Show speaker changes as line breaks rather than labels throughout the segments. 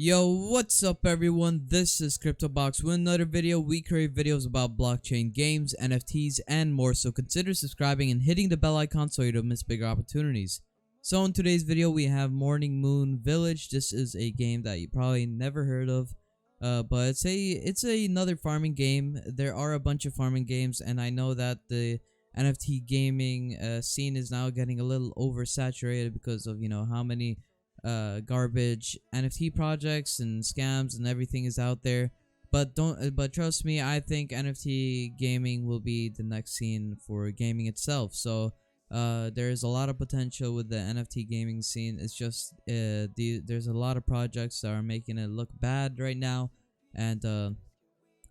Yo, what's up everyone? This is CryptoBox with another video. We create videos about blockchain games, NFTs, and more, so consider subscribing and hitting the bell icon so you don't miss bigger opportunities. So in today's video we have Morning Moon Village. This is a game that you probably never heard of, but it's another farming game. There are a bunch of farming games, and I know that the NFT gaming scene is now getting a little oversaturated because of how many garbage NFT projects and scams and everything is out there. But trust me, I think NFT gaming will be the next scene for gaming itself. So there's a lot of potential with the NFT gaming scene. It's just there's a lot of projects that are making it look bad right now, and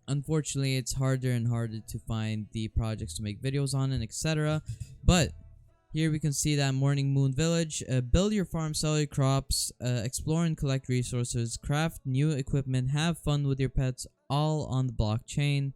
unfortunately it's harder and harder to find the projects to make videos on and etc. But here we can see that Morning Moon Village. Build your farm, sell your crops, explore and collect resources, craft new equipment, have fun with your pets, all on the blockchain.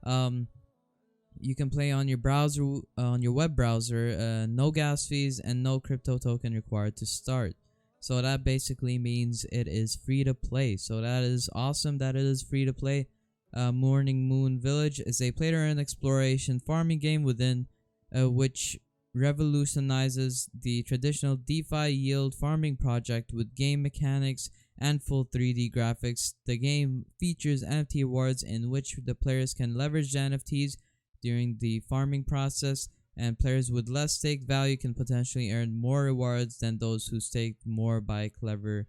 You can play on your browser, on your web browser, no gas fees and no crypto token required to start. So that basically means it is free to play. So that is awesome that it is free to play. Morning Moon Village is a play-to-earn exploration farming game within which revolutionizes the traditional DeFi yield farming project with game mechanics and full 3D graphics. The game features NFT awards in which the players can leverage the NFTs during the farming process, and players with less stake value can potentially earn more rewards than those who staked more by clever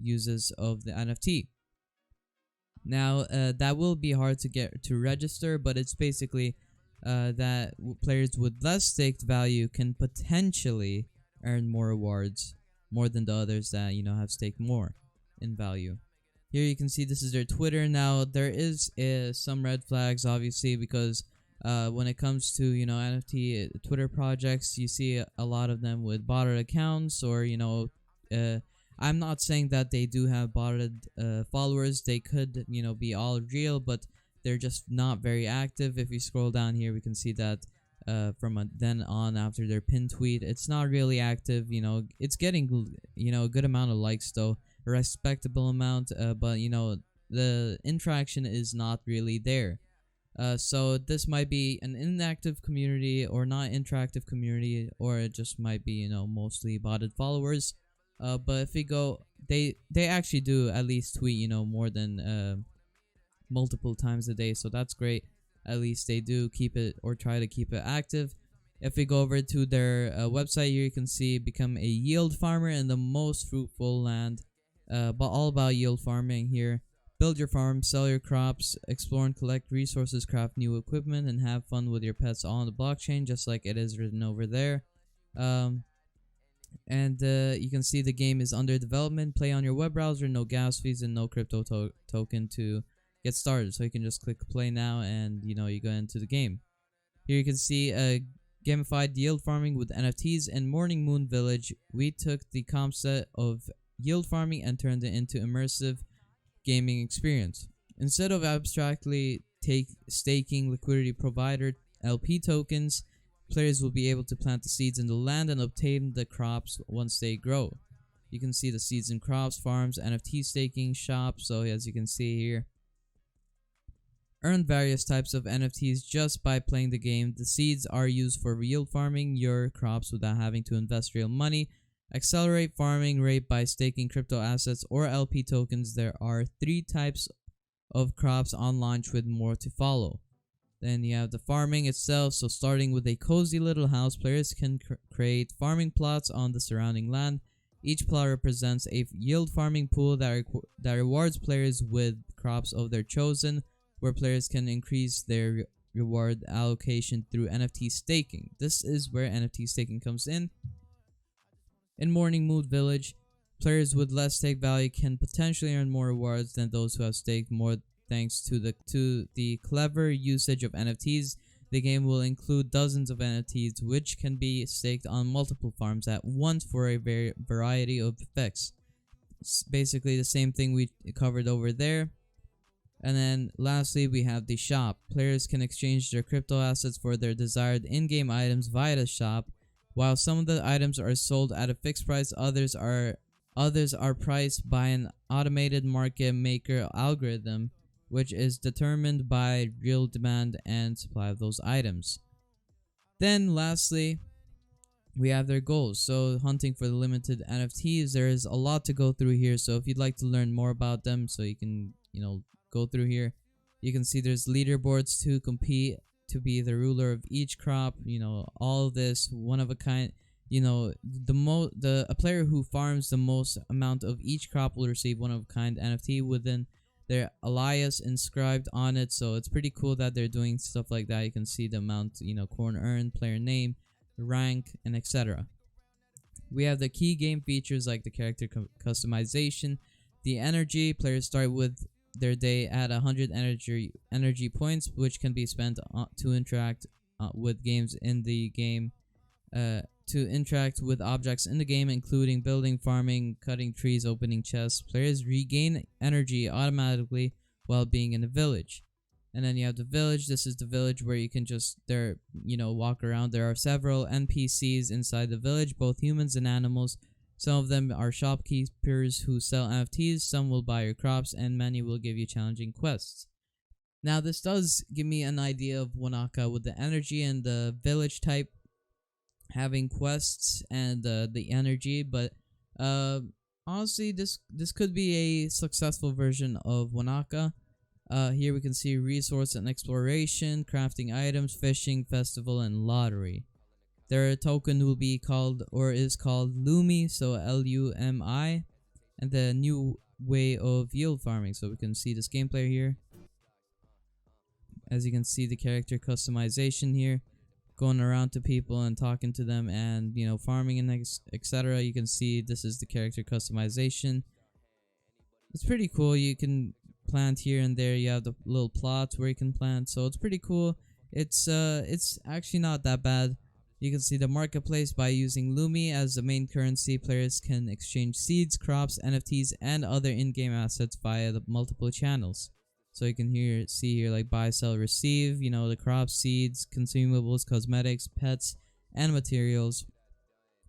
uses of the NFT. Now, that will be hard to get to register, but it's basically that players with less staked value can potentially earn more rewards, more than the others that have staked more in value. Here you can see this is their Twitter. Now there is some red flags, obviously, because when it comes to NFT Twitter projects, you see a lot of them with botted accounts, or I'm not saying that they do have botted followers. They could be all real, but they're just not very active. If you scroll down here, we can see that from then on, after their pin tweet, it's not really active. It's getting a good amount of likes, though, a respectable amount, but the interaction is not really there. So this might be an inactive community or not interactive community, or it just might be mostly botted followers. But if we go, they actually do at least tweet more than multiple times a day, so that's great. At least they do keep it, or try to keep it, active. If we go over to their website here, you can see become a yield farmer in the most fruitful land, but all about yield farming here. Build your farm, sell your crops, explore and collect resources, craft new equipment, and have fun with your pets all on the blockchain, just like it is written over there. And you can see the game is under development. Play on your web browser, no gas fees and no crypto token to get started. So you can just click play now, and you go into the game. Here you can see gamified yield farming with NFTs. In Morning Moon Village, we took the concept of yield farming and turned it into immersive gaming experience. Instead of abstractly staking liquidity provider LP tokens, players will be able to plant the seeds in the land and obtain the crops once they grow. You can see the seeds and crops, farms, NFT staking, shops. So as you can see here, earn various types of NFTs just by playing the game. The seeds are used for yield farming your crops without having to invest real money. Accelerate farming rate by staking crypto assets or LP tokens. There are 3 types of crops on launch, with more to follow. Then you have the farming itself. So starting with a cozy little house, players can create farming plots on the surrounding land. Each plot represents a yield farming pool that rewards players with crops of their chosen, where players can increase their reward allocation through NFT staking. This is where NFT staking comes in. In Morning Moon Village, players with less stake value can potentially earn more rewards than those who have staked more, thanks to the clever usage of NFTs. The game will include dozens of NFTs which can be staked on multiple farms at once for a variety of effects. It's basically the same thing we covered over there. And then lastly, we have the shop. Players can exchange their crypto assets for their desired in-game items via the shop. While some of the items are sold at a fixed price, others are Others are priced by an automated market maker algorithm, which is determined by real demand and supply of those items. Then lastly, we have their goals. So hunting for the limited NFTs, there is a lot to go through here. So if you'd like to learn more about them, so you can, go through here, you can see there's leaderboards to compete to be the ruler of each crop. All of this one of a kind. A player who farms the most amount of each crop will receive one of a kind NFT within their alias inscribed on it. So it's pretty cool that they're doing stuff like that. You can see the amount, corn earned, player name, rank, and etc. We have the key game features like the character customization, the energy. Players start with their day at 100 energy points, which can be spent to interact with games in the game. To interact with objects in the game, including building, farming, cutting trees, opening chests. Players regain energy automatically while being in the village. And then you have the village. This is the village where you can just walk around. There are several NPCs inside the village, both humans and animals. Some of them are shopkeepers who sell NFTs, some will buy your crops, and many will give you challenging quests. Now this does give me an idea of Wanaka with the energy and the village type having quests and the energy, but honestly this could be a successful version of Wanaka. Here we can see resource and exploration, crafting items, fishing, festival, and lottery. Their token will be called, or is called, Lumi, so Lumi, and the new way of yield farming. So we can see this gameplay here. As you can see, the character customization here, going around to people and talking to them, and farming and etc. You can see this is the character customization. It's pretty cool. You can plant here and there. You have the little plots where you can plant, so it's pretty cool. It's actually not that bad. You can see the marketplace. By using Lumi as the main currency, players can exchange seeds, crops, NFTs, and other in-game assets via the multiple channels. So you can see here like buy, sell, receive, the crops, seeds, consumables, cosmetics, pets, and materials.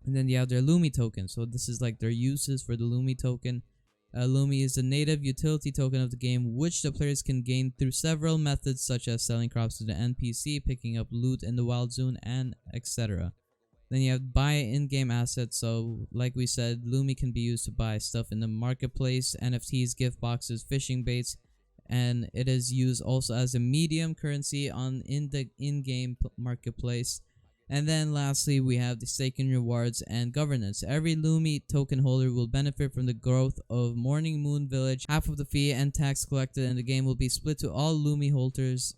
And then you have their Lumi token. So this is like their uses for the Lumi token. Lumi is the native utility token of the game, which the players can gain through several methods such as selling crops to the NPC, picking up loot in the wild zone, and etc. Then you have buy in-game assets. So like we said, Lumi can be used to buy stuff in the marketplace, NFTs, gift boxes, fishing baits, and it is used also as a medium currency in the in-game marketplace. And then lastly, we have the staking rewards and governance. Every Lumi token holder will benefit from the growth of Morning Moon Village. Half of the fee and tax collected in the game will be split to all Lumi holders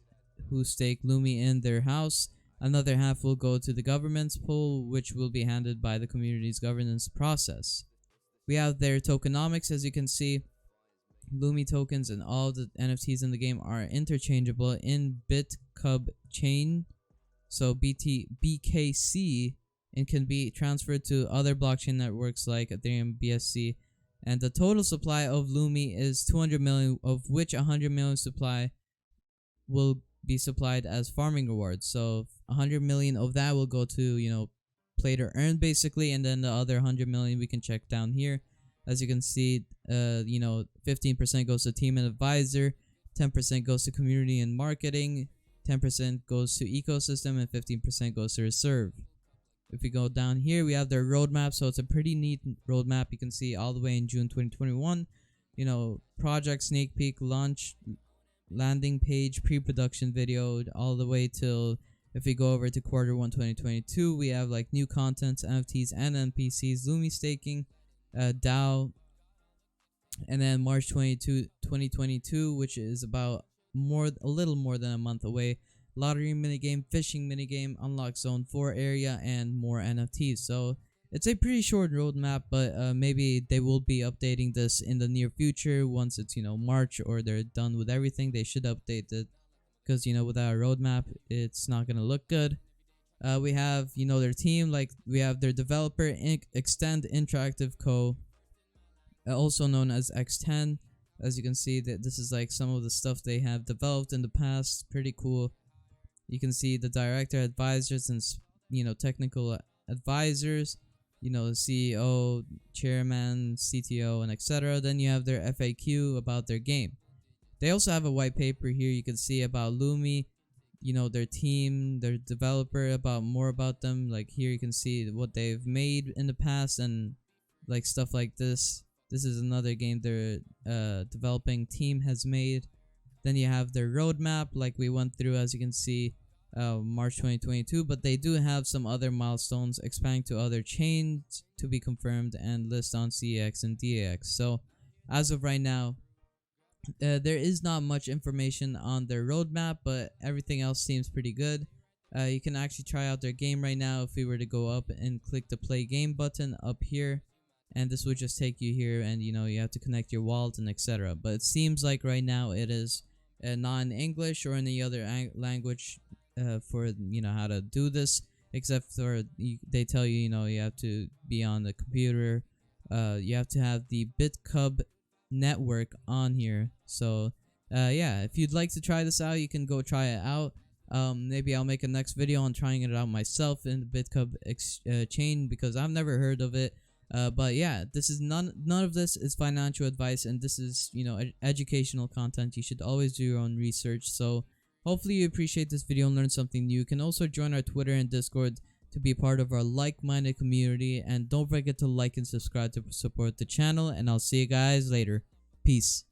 who stake Lumi in their house. Another half will go to the government's pool, which will be handled by the community's governance process. We have their tokenomics. As you can see, Lumi tokens and all the NFTs in the game are interchangeable in BitCub chain. So BKC, and can be transferred to other blockchain networks like Ethereum, BSC. And the total supply of Lumi is 200 million, of which 100 million supply will be supplied as farming rewards. So 100 million of that will go to, play to earn basically, and then the other 100 million we can check down here. As you can see, 15% goes to team and advisor, 10% goes to community and marketing, 10% goes to ecosystem, and 15% goes to reserve. If we go down here, we have their roadmap. So it's a pretty neat roadmap. You can see all the way in June 2021, project sneak peek, launch, landing page, pre-production video, all the way till, if we go over to Q1 2022, we have like new contents, NFTs and NPCs, Lumi staking, DAO, and then March 22, 2022, which is about a little more than a month away, lottery minigame, fishing minigame, unlock zone 4 area, and more NFTs. So it's a pretty short roadmap, but maybe they will be updating this in the near future once it's March, or they're done with everything. They should update it, because without a roadmap it's not gonna look good. We have their team, like we have their developer Extend Interactive Co., also known as X10. As you can see, that this is like some of the stuff they have developed in the past. Pretty cool. You can see the director, advisors, and technical advisors. CEO, chairman, CTO, and etc. Then you have their FAQ about their game. They also have a white paper here you can see about Lumi, their team, their developer, about more about them. Like here you can see what they've made in the past and like stuff like this. This is another game their developing team has made. Then you have their roadmap, like we went through, as you can see, March 2022. But they do have some other milestones, expanding to other chains to be confirmed and list on CEX and DAX. So as of right now, there is not much information on their roadmap, but everything else seems pretty good. You can actually try out their game right now if we were to go up and click the play game button up here, and this would just take you here, and you have to connect your wallet and etc. But it seems like right now it is not in English or any other language for how to do this, except for they tell you you have to be on the computer. You have to have the BitCub network on here. So yeah, if you'd like to try this out, you can go try it out. Maybe I'll make a next video on trying it out myself in the BitCub chain, because I've never heard of it. But yeah, this is none of this is financial advice, and this is educational content. You should always do your own research. So hopefully you appreciate this video and learn something new. You can also join our Twitter and Discord to be part of our like-minded community, and don't forget to like and subscribe to support the channel, and I'll see you guys later. Peace.